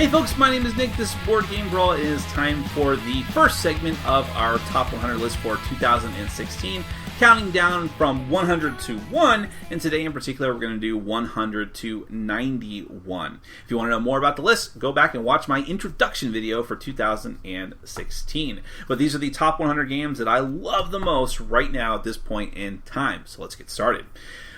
Hey folks, my name is Nick. This is Board Game Brawl. It is time for the first segment of our Top 100 list for 2016, counting down from 100 to 1, and today in particular we're going to do 100 to 91. If you want to know more about the list, go back and watch my introduction video for 2016. But these are the top 100 games that I love the most right now at this point in time, so let's get started.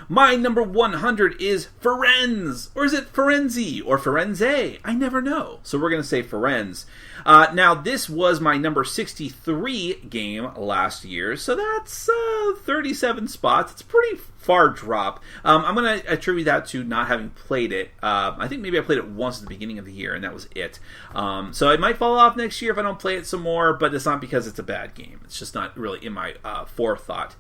My number 100 is Firenze, or is it Firenze, or Firenze? I never know. So we're going to say Firenze. Now, this was my number 63 game last year, so that's 37 spots. It's a pretty far drop. I'm going to attribute that to not having played it. I think maybe I played it once at the beginning of the year, and that was it. So it might fall off next year if I don't play it some more, but it's not because it's a bad game. It's just not really in my forethought.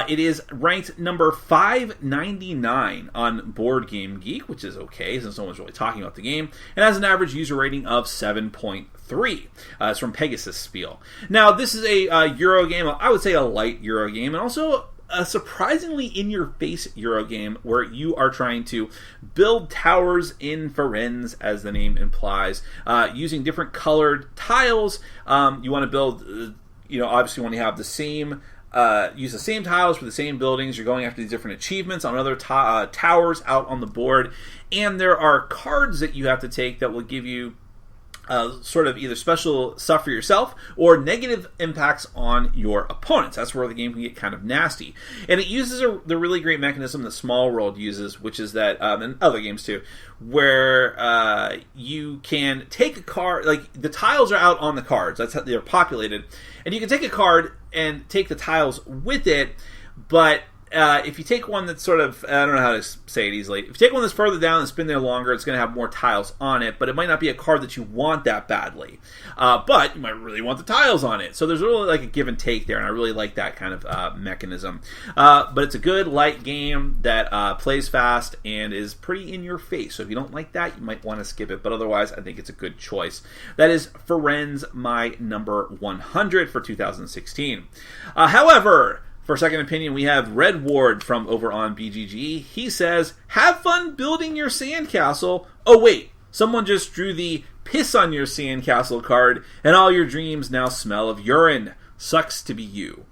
It is ranked number 599 on Board Game Geek, which is okay since no one's really talking about the game, and has an average user rating of 7.3. It's from Pegasus Spiel. Now, this is a Euro game. I would say a light Euro game, and also a surprisingly in-your-face Euro game where you are trying to build towers in Firenze, as the name implies, using different colored tiles. You want to build, obviously when you have the same, use the same tiles for the same buildings. You're going after these different achievements on other towers out on the board, and there are cards that you have to take that will give you sort of either special stuff for yourself or negative impacts on your opponents. That's where the game can get kind of nasty. And it uses the really great mechanism that Small World uses, which is that, and other games too, where you can take a card, like the tiles are out on the cards, that's how they're populated, and you can take a card and take the tiles with it, but if you take one that's sort of, I don't know how to say it easily, if you take one that's further down and spin there longer, it's going to have more tiles on it, but it might not be a card that you want that badly. But you might really want the tiles on it. So there's really like a give and take there, and I really like that kind of mechanism. But it's a good, light game that plays fast and is pretty in your face. So if you don't like that, you might want to skip it, but otherwise I think it's a good choice. That is Firenze, my number 100 for 2016. However, for second opinion, we have Red Ward from over on BGG. He says, have fun building your sandcastle. Oh wait, someone just drew the piss on your sandcastle card, and all your dreams now smell of urine. Sucks to be you.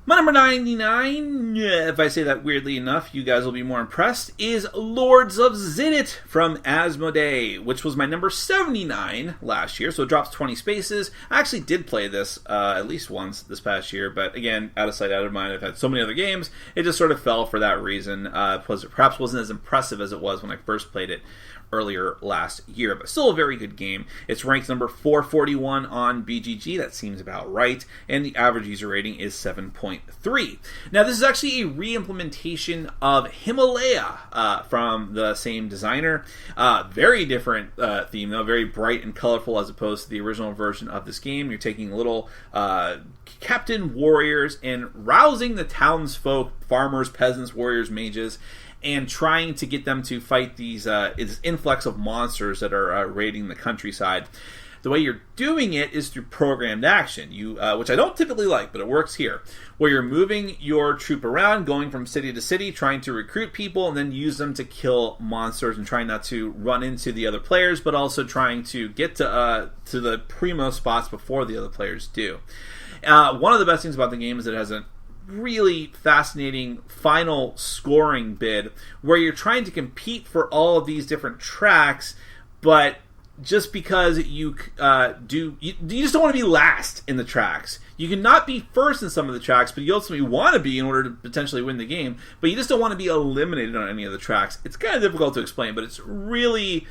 My number 99, if I say that weirdly enough, you guys will be more impressed, is Lords of Ziddit from Asmodee, which was my number 79 last year, so it drops 20 spaces. I actually did play this at least once this past year, but again, out of sight, out of mind. I've had so many other games, it just sort of fell for that reason. Perhaps wasn't as impressive as it was when I first played it earlier last year, but still a very good game. It's ranked number 441 on BGG. That seems about right, and the average user rating is 7.3. Now, this is actually a re-implementation of Himalaya from the same designer. Very different theme, though, very bright and colorful as opposed to the original version of this game. You're taking little captain warriors and rousing the townsfolk, farmers, peasants, warriors, mages, and trying to get them to fight this influx of monsters that are raiding the countryside. The way you're doing it is through programmed action, which I don't typically like, but it works here, where you're moving your troop around, going from city to city, trying to recruit people, and then use them to kill monsters, and trying not to run into the other players, but also trying to get to the primo spots before the other players do. One of the best things about the game is that it has a really fascinating final scoring bid where you're trying to compete for all of these different tracks, but just because you just don't want to be last in the tracks. You can not be first in some of the tracks, but you ultimately want to be in order to potentially win the game, but you just don't want to be eliminated on any of the tracks. It's kind of difficult to explain, but it's really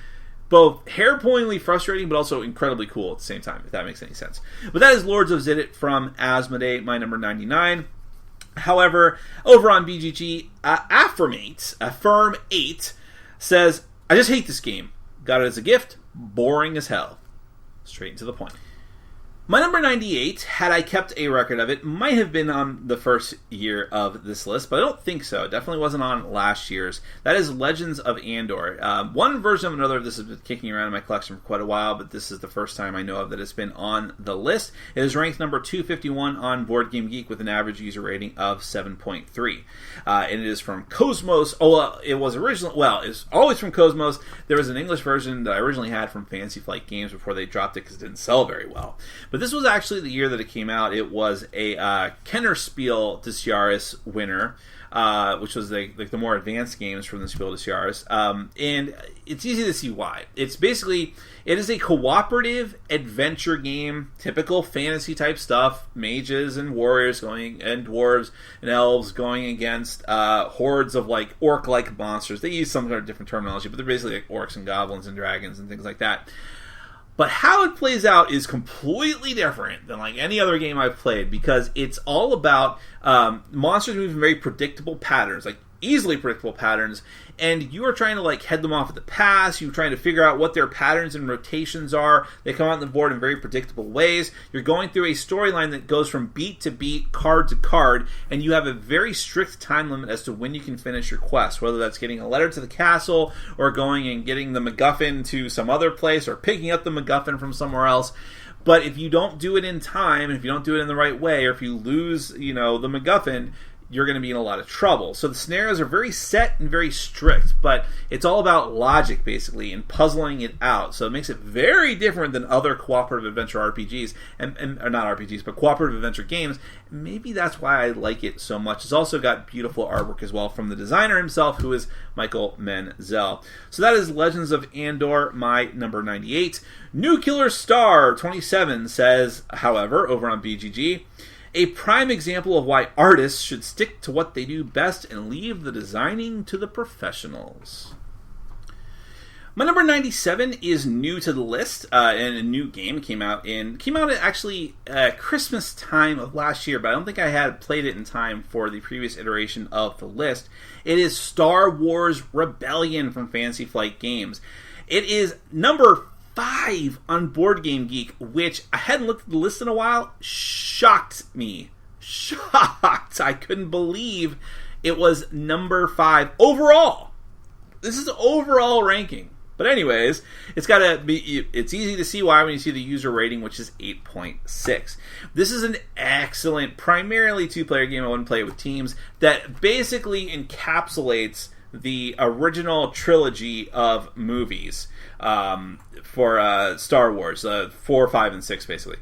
both hair-pointingly frustrating, but also incredibly cool at the same time, if that makes any sense. But that is Lords of Ziddit from Asmodee, my number 99. However, over on BGG, Affirm8 says, I just hate this game. Got it as a gift. Boring as hell. Straight to the point. My number 98, had I kept a record of it, might have been on the first year of this list, but I don't think so. It definitely wasn't on last year's. That is Legends of Andor. One version of another of this has been kicking around in my collection for quite a while, but this is the first time I know of that it's been on the list. It is ranked number 251 on Board Game Geek with an average user rating of 7.3. And it is from Cosmos. It was originally, it's always from Cosmos. There was an English version that I originally had from Fantasy Flight Games before they dropped it because it didn't sell very well. But this was actually the year that it came out. It was a Kennerspiel des Jahres winner, which was the more advanced games from the Spiel des Jahres. And it's easy to see why. It is a cooperative adventure game, typical fantasy type stuff, mages and warriors and dwarves and elves going against hordes of like orc-like monsters. They use some kind of different terminology, but they're basically like orcs and goblins and dragons and things like that. But how it plays out is completely different than like any other game I've played, because it's all about monsters moving very predictable patterns, like easily predictable patterns, and you are trying to like head them off at the pass. You're trying to figure out what their patterns and rotations are. They come out on the board in very predictable ways. You're going through a storyline that goes from beat to beat, card to card, and you have a very strict time limit as to when you can finish your quest, whether that's getting a letter to the castle or going and getting the MacGuffin to some other place or picking up the MacGuffin from somewhere else. But if you don't do it in time, and if you don't do it in the right way, or if you lose, the MacGuffin, you're going to be in a lot of trouble. So the scenarios are very set and very strict, but it's all about logic, basically, and puzzling it out. So it makes it very different than other cooperative adventure RPGs, or not RPGs, but cooperative adventure games. Maybe that's why I like it so much. It's also got beautiful artwork as well from the designer himself, who is Michael Menzel. So that is Legends of Andor, my number 98. Nuclear Star 27 says, however, over on BGG, a prime example of why artists should stick to what they do best and leave the designing to the professionals. My number 97 is new to the list, and a new game came out at actually Christmas time of last year, but I don't think I had played it in time for the previous iteration of the list. It is Star Wars Rebellion from Fantasy Flight Games. It is number 5 on Board Game Geek, which I hadn't looked at the list in a while. Shocked me. I couldn't believe it was number 5 overall. This is overall ranking. But anyways, it's easy to see why when you see the user rating, which is 8.6. This is an excellent, primarily 2-player game. I wouldn't play it with teams, that basically encapsulates the original trilogy of movies for Star Wars, 4, 5, and 6, basically,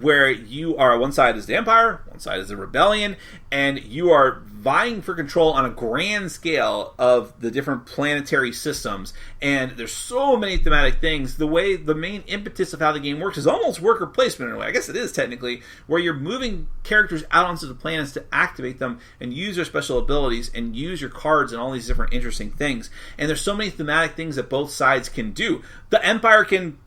where you are, one side is the Empire, one side is the Rebellion, and you are vying for control on a grand scale of the different planetary systems. And there's so many thematic things. The way the main impetus of how the game works is almost worker placement in a way. I guess it is technically, where you're moving characters out onto the planets to activate them and use their special abilities and use your cards and all these different interesting things. And there's so many thematic things that both sides can do. The Empire can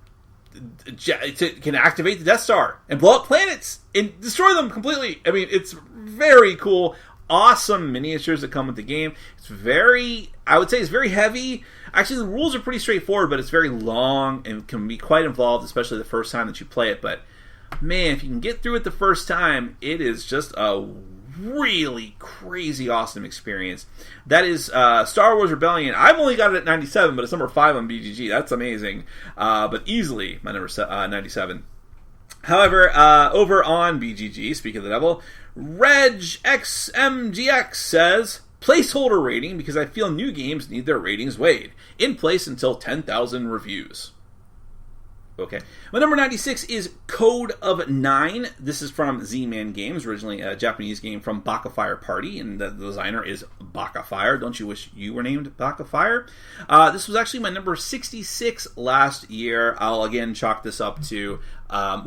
activate the Death Star and blow up planets and destroy them completely. I mean, it's very cool. Awesome miniatures that come with the game. I would say it's very heavy. Actually, the rules are pretty straightforward, but it's very long and can be quite involved, especially the first time that you play it. But man, if you can get through it the first time, it is just a really crazy awesome experience. That is Star Wars Rebellion. I've only got it at 97, but it's number 5 on BGG. That's amazing. But easily my number 97. However, over on BGG, speaking of the devil, RegXMGX says, placeholder rating because I feel new games need their ratings weighed. In place until 10,000 reviews. Okay. My number 96 is Code of 9. This is from Z-Man Games, originally a Japanese game from Bakafire Party, and the designer is Bakafire. Don't you wish you were named Bakafire? This was actually my number 66 last year. I'll again chalk this up to, I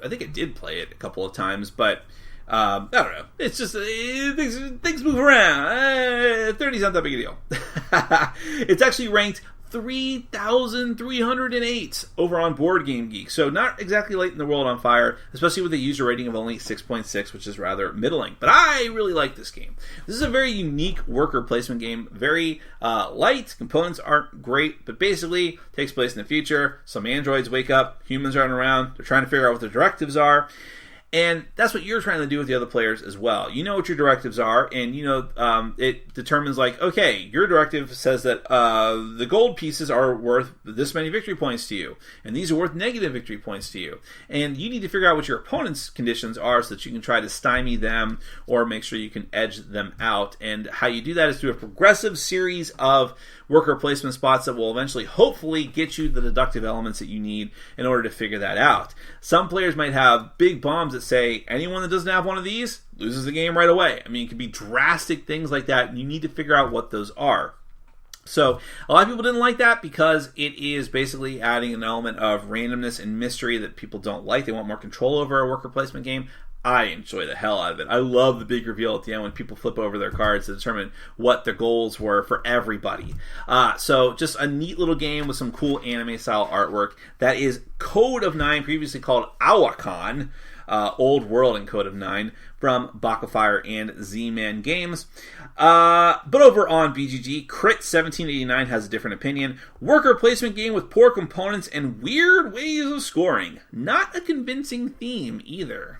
think I did play it a couple of times, but I don't know. It's just, things move around. 30's not that big a deal. It's actually ranked 3,308 over on Board Game Geek. So not exactly lighting the world on fire, especially with a user rating of only 6.6, which is rather middling. But I really like this game. This is a very unique worker placement game. Very light. Components aren't great, but basically takes place in the future. Some androids wake up. Humans running around. They're trying to figure out what their directives are. And that's what you're trying to do with the other players as well. You know what your directives are, and you know it determines like, okay, your directive says that the gold pieces are worth this many victory points to you, and these are worth negative victory points to you. And you need to figure out what your opponent's conditions are so that you can try to stymie them or make sure you can edge them out. And how you do that is through a progressive series of worker placement spots that will eventually, hopefully, get you the deductive elements that you need in order to figure that out. Some players might have big bombs that say anyone that doesn't have one of these loses the game right away. I mean, it could be drastic things like that, and you need to figure out what those are. So a lot of people didn't like that because it is basically adding an element of randomness and mystery that people don't like. They want more control over a worker placement game. I enjoy the hell out of it. I love the big reveal at the end when people flip over their cards to determine what their goals were for everybody. So just a neat little game with some cool anime-style artwork. That is Code of 9, previously called Awakan, Old World in Code of 9, from Bakafire and Z-Man Games. But over on BGG, Crit 1789 has a different opinion. Worker placement game with poor components and weird ways of scoring. Not a convincing theme either.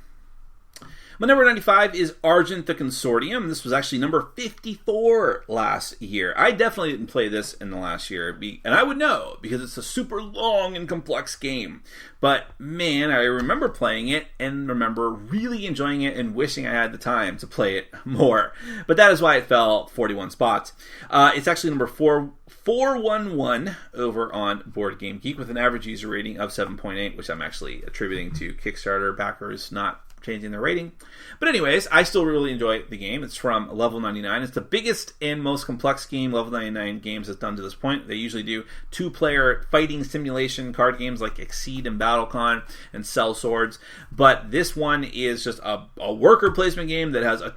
My number 95 is Argent the Consortium. This was actually number 54 last year. I definitely didn't play this in the last year, and I would know because it's a super long and complex game. But man, I remember playing it and remember really enjoying it and wishing I had the time to play it more. But that is why it fell 41 spots. It's actually number 411 over on Board Game Geek with an average user rating of 7.8, which I'm actually attributing to Kickstarter backers not changing their rating. But anyways, I still really enjoy the game. It's from Level 99. It's the biggest and most complex game Level 99 Games has done to this point. They usually do two-player fighting simulation card games like Exceed and BattleCon and Cell Swords. But this one is just a worker placement game that has a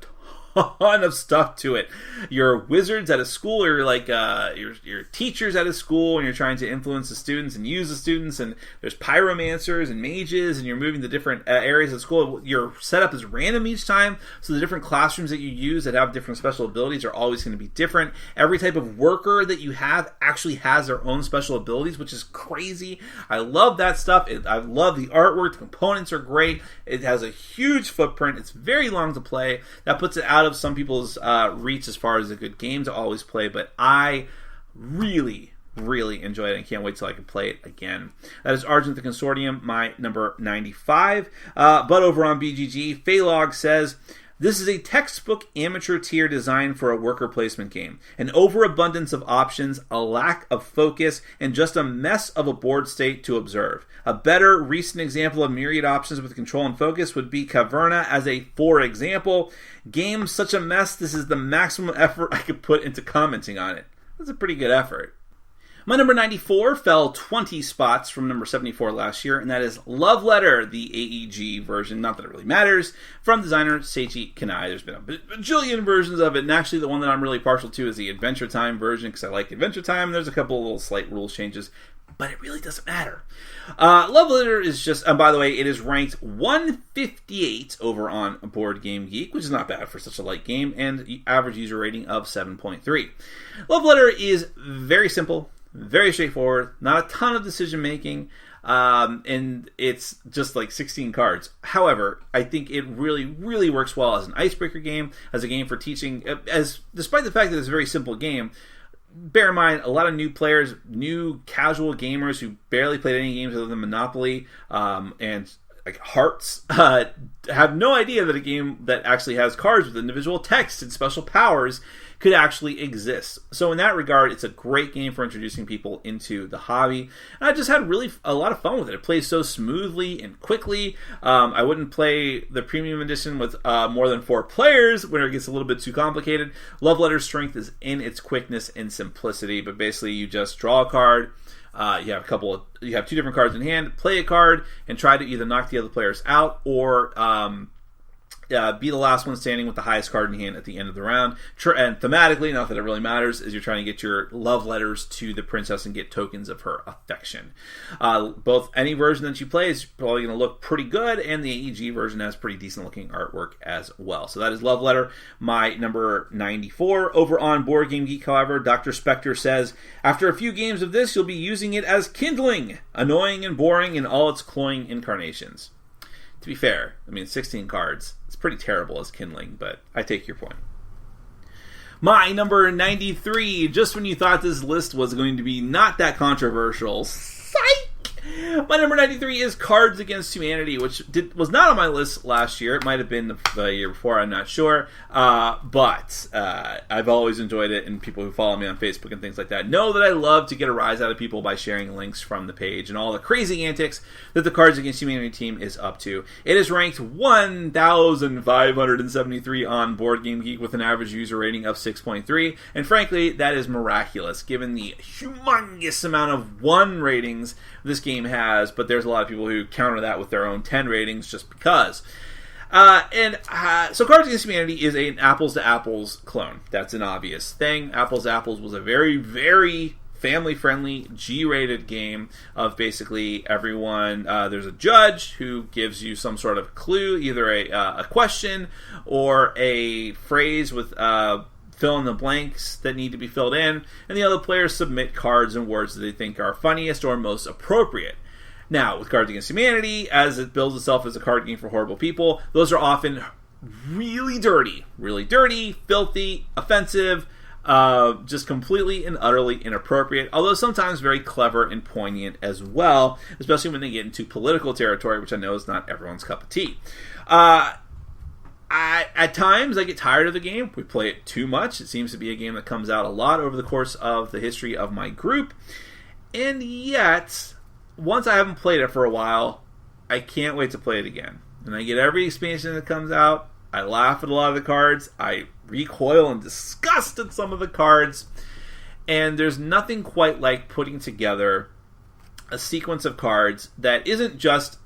ton of stuff to it. You're wizards at a school, or like you're teachers at a school, and you're trying to influence the students and use the students, and there's pyromancers and mages, and you're moving to different areas of school. Your setup is random each time, so the different classrooms that you use that have different special abilities are always going to be different. Every type of worker that you have actually has their own special abilities, which is crazy. I love that stuff. I love the artwork. The components are great. It has a huge footprint. It's very long to play. That puts it out of some people's reach as far as a good game to always play, but I really enjoy it and can't wait till I can play it again. That is Argent the Consortium, my number 95. But over on BGG, Phaylog says, this is a textbook amateur tier design for a worker placement game. An overabundance of options, a lack of focus, and just a mess of a board state to observe. A better recent example of myriad options with control and focus would be Caverna as a for example. Game such a mess, this is the maximum effort I could put into commenting on it. That's a pretty good effort. My number 94 fell 20 spots from number 74 last year, and that is Love Letter, the AEG version, not that it really matters, from designer Seiji Kanai. There's been a bajillion versions of it, and actually the one that I'm really partial to is the Adventure Time version, because I like Adventure Time. There's a couple of little slight rules changes, but it really doesn't matter. Love Letter is just, by the way, it is ranked 158 over on Board Game Geek, which is not bad for such a light game, and average user rating of 7.3. Love Letter is very simple, very straightforward, not a ton of decision making, and it's just like 16 cards. However, I think it really works well as an icebreaker game, as a game for teaching, despite the fact that it's a very simple game. Bear in mind, a lot of new players, new casual gamers who barely played any games other than Monopoly and like Hearts, have no idea that a game that actually has cards with individual text and special powers could actually exist. So in that regard, it's a great game for introducing people into the hobby. And I just had really a lot of fun with it. It plays so smoothly and quickly. I wouldn't play the premium edition with more than 4 players when it gets a little bit too complicated. Love Letter's strength is in its quickness and simplicity, but basically you just draw a card. You have 2 different cards in hand, play a card, and try to either knock the other players out or be the last one standing with the highest card in hand at the end of the round. And thematically, not that it really matters, is you're trying to get your love letters to the princess and get tokens of her affection. Both any version that you play is probably going to look pretty good, and the AEG version has pretty decent looking artwork as well. So that is Love Letter, my number 94. Over on Board Game Geek, however, Dr. Spectre says, after a few games of this, you'll be using it as kindling, annoying and boring in all its cloying incarnations. To be fair, 16 cards. It's pretty terrible as kindling, but I take your point. My number 93, just when you thought this list was going to be not that controversial, psych! My number 93 is Cards Against Humanity, which was not on my list last year. It might have been the year before, I'm not sure. But I've always enjoyed it, and people who follow me on Facebook and things like that know that I love to get a rise out of people by sharing links from the page and all the crazy antics that the Cards Against Humanity team is up to. It is ranked 1,573 on Board Game Geek with an average user rating of 6.3, and frankly, that is miraculous given the humongous amount of 1 ratings this game has, but there's a lot of people who counter that with their own 10 ratings just because. So Cards Against Humanity is an apples-to-apples clone. That's an obvious thing. Apples to Apples was a very, very family-friendly, G-rated game of basically everyone. There's a judge who gives you some sort of clue, either a question or a phrase with fill in the blanks that need to be filled in, and the other players submit cards and words that they think are funniest or most appropriate. Now, with Cards Against Humanity, as it builds itself as a card game for horrible people, those are often really dirty, filthy, offensive, just completely and utterly inappropriate, although sometimes very clever and poignant as well, especially when they get into political territory, which I know is not everyone's cup of tea. At times, I get tired of the game. We play it too much. It seems to be a game that comes out a lot over the course of the history of my group. And yet, once I haven't played it for a while, I can't wait to play it again. And I get every expansion that comes out. I laugh at a lot of the cards. I recoil in disgust at some of the cards. And there's nothing quite like putting together a sequence of cards that isn't just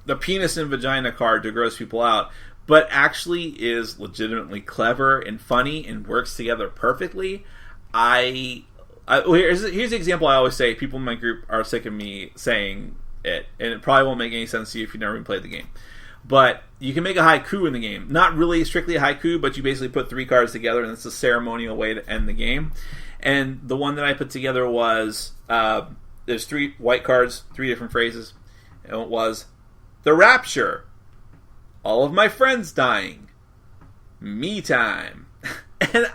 the penis and vagina card to gross people out, but actually is legitimately clever and funny and works together perfectly. Here's the example I always say. People in my group are sick of me saying it, and it probably won't make any sense to you if you've never even played the game. But you can make a haiku in the game. Not really strictly a haiku, but you basically put 3 cards together, and it's a ceremonial way to end the game. And the one that I put together was, there's 3 white cards, 3 different phrases. And it was, the rapture, all of my friends dying, me time. And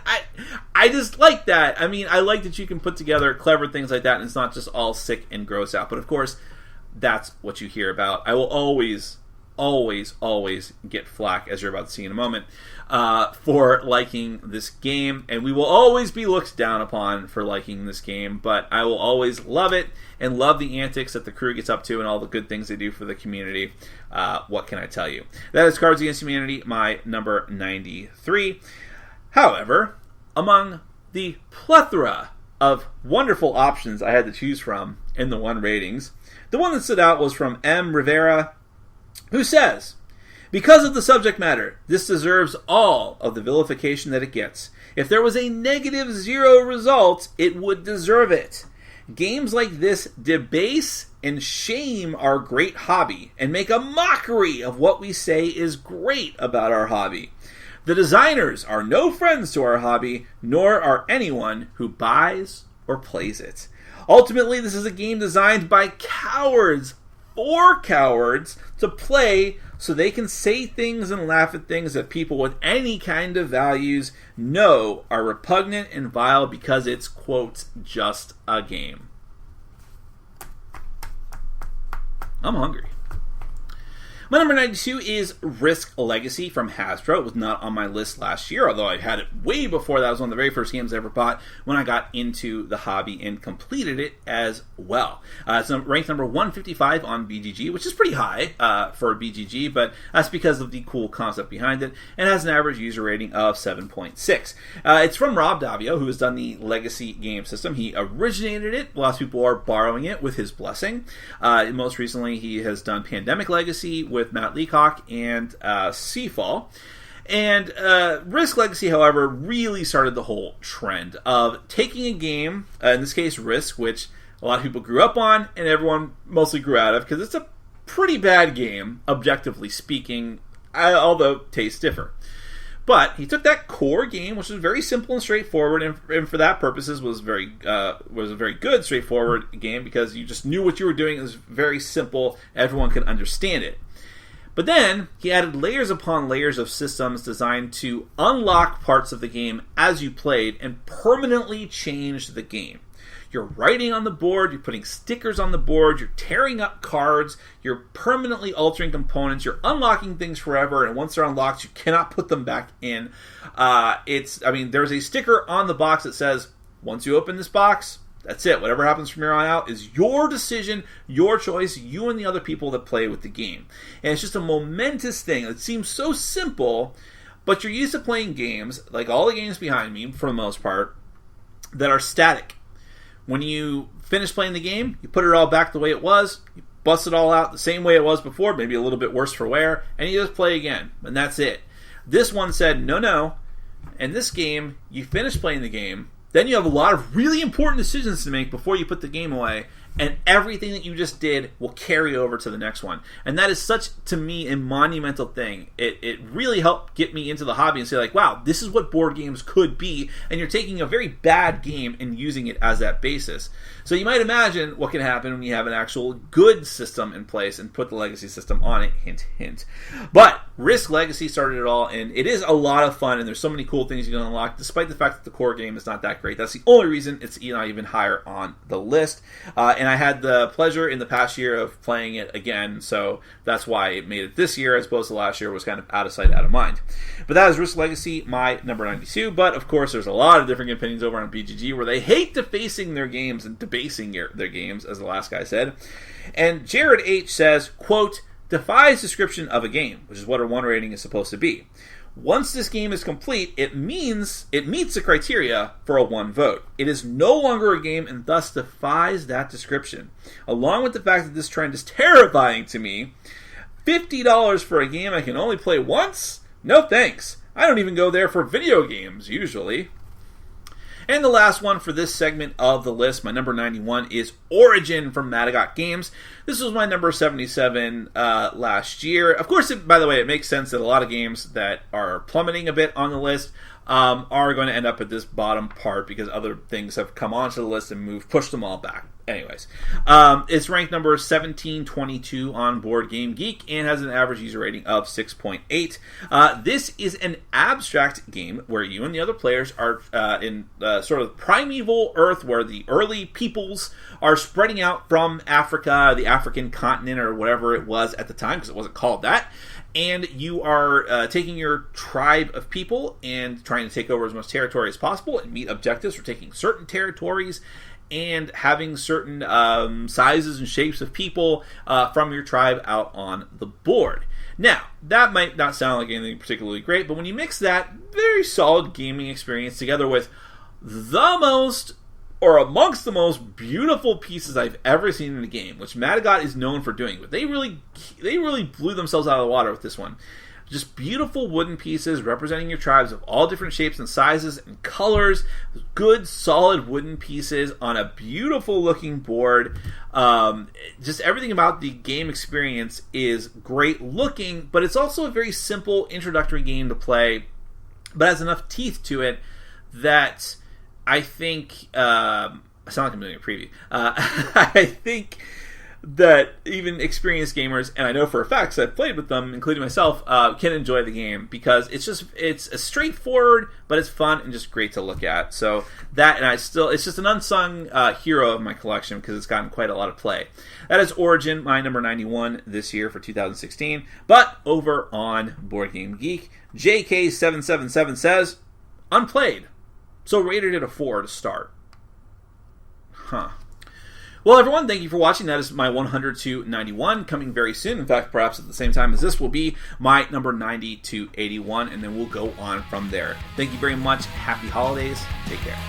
I just like that. I like that you can put together clever things like that, and it's not just all sick and gross out. But of course, that's what you hear about. I will always get flack, as you're about to see in a moment, for liking this game. And we will always be looked down upon for liking this game. But I will always love it and love the antics that the crew gets up to and all the good things they do for the community. What can I tell you? That is Cards Against Humanity, my number 93. However, among the plethora of wonderful options I had to choose from in the 1 ratings, the one that stood out was from M. Rivera, who says, because of the subject matter, this deserves all of the vilification that it gets. If there was a -0 result, it would deserve it. Games like this debase and shame our great hobby and make a mockery of what we say is great about our hobby. The designers are no friends to our hobby, nor are anyone who buys or plays it. Ultimately, this is a game designed by cowards, for cowards, to play so they can say things and laugh at things that people with any kind of values know are repugnant and vile because it's, quote, just a game. I'm hungry. My number 92 is Risk Legacy from Hasbro. It was not on my list last year, although I had it way before that. It was one of the very first games I ever bought when I got into the hobby and completed it as well. It's ranked number 155 on BGG, which is pretty high for BGG, but that's because of the cool concept behind it, and has an average user rating of 7.6. It's from Rob Davio, who has done the Legacy game system. He originated it. Lots of people are borrowing it with his blessing. Most recently, he has done Pandemic Legacy, with Matt Leacock and Seafall. And Risk Legacy, however, really started the whole trend of taking a game, in this case Risk, which a lot of people grew up on and everyone mostly grew out of, because it's a pretty bad game, objectively speaking, although tastes differ. But he took that core game, which was very simple and straightforward, and for that purposes was a very good, straightforward game, because you just knew what you were doing. It was very simple. Everyone could understand it. But then he added layers upon layers of systems designed to unlock parts of the game as you played and permanently change the game. You're writing on the board, you're putting stickers on the board, you're tearing up cards, you're permanently altering components, you're unlocking things forever, and once they're unlocked, you cannot put them back in. There's a sticker on the box that says, once you open this box, that's it. Whatever happens from here on out is your decision, your choice, you and the other people that play with the game. And it's just a momentous thing. It seems so simple, but you're used to playing games, like all the games behind me, for the most part, that are static. When you finish playing the game, you put it all back the way it was, you bust it all out the same way it was before, maybe a little bit worse for wear, and you just play again, and that's it. This one said, no. In this game, you finish playing the game, then you have a lot of really important decisions to make before you put the game away, and everything that you just did will carry over to the next one. And that is such, to me, a monumental thing. It really helped get me into the hobby and say, like, wow, this is what board games could be, and you're taking a very bad game and using it as that basis. So you might imagine what can happen when you have an actual good system in place and put the legacy system on it, hint, hint. But Risk Legacy started it all, and it is a lot of fun, and there's so many cool things you can unlock, despite the fact that the core game is not that great. That's the only reason it's not even higher on the list. And I had the pleasure in the past year of playing it again, so that's why it made it this year, as opposed to last year was kind of out of sight, out of mind. But that is Risk Legacy, my number 92. But of course, there's a lot of different opinions over on BGG where they hate defacing their games and debasing their games, as the last guy said. And Jared H says, quote, defies description of a game, which is what a 1 rating is supposed to be. Once this game is complete, it means it meets the criteria for a 1 vote. It is no longer a game and thus defies that description. Along with the fact that this trend is terrifying to me, $50 for a game I can only play once? No thanks. I don't even go there for video games, usually. And the last one for this segment of the list, my number 91, is Origin from Madagot Games. This was my number 77 last year. Of course, by the way, it makes sense that a lot of games that are plummeting a bit on the list are going to end up at this bottom part because other things have come onto the list and pushed them all back. Anyways, it's ranked number 1722 on Board Game Geek and has an average user rating of 6.8. This is an abstract game where you and the other players are in sort of primeval Earth, where the early peoples are spreading out from Africa, the African continent, or whatever it was at the time, because it wasn't called that. And you are taking your tribe of people and trying to take over as much territory as possible and meet objectives for taking certain territories and having certain sizes and shapes of people from your tribe out on the board. Now, that might not sound like anything particularly great, but when you mix that very solid gaming experience together with the most, or amongst the most beautiful pieces I've ever seen in a game, which Madagot is known for doing, but they really blew themselves out of the water with this one. Just beautiful wooden pieces representing your tribes of all different shapes and sizes and colors. Good, solid wooden pieces on a beautiful looking board. Just everything about the game experience is great looking, but it's also a very simple introductory game to play, but has enough teeth to it that I think... I sound like I'm doing a preview. I think that even experienced gamers, and I know for a fact, because I've played with them, including myself, can enjoy the game because it's a straightforward, but it's fun and just great to look at. So that, and it's just an unsung hero of my collection because it's gotten quite a lot of play. That is Origin, my number 91 this year for 2016. But over on Board Game Geek, JK777 says, unplayed. So rated it a 4 to start. Huh. Well, everyone, thank you for watching. That is my 100 to 91 coming very soon. In fact, perhaps at the same time as this will be my number 90 to 81, and then we'll go on from there. Thank you very much. Happy holidays. Take care.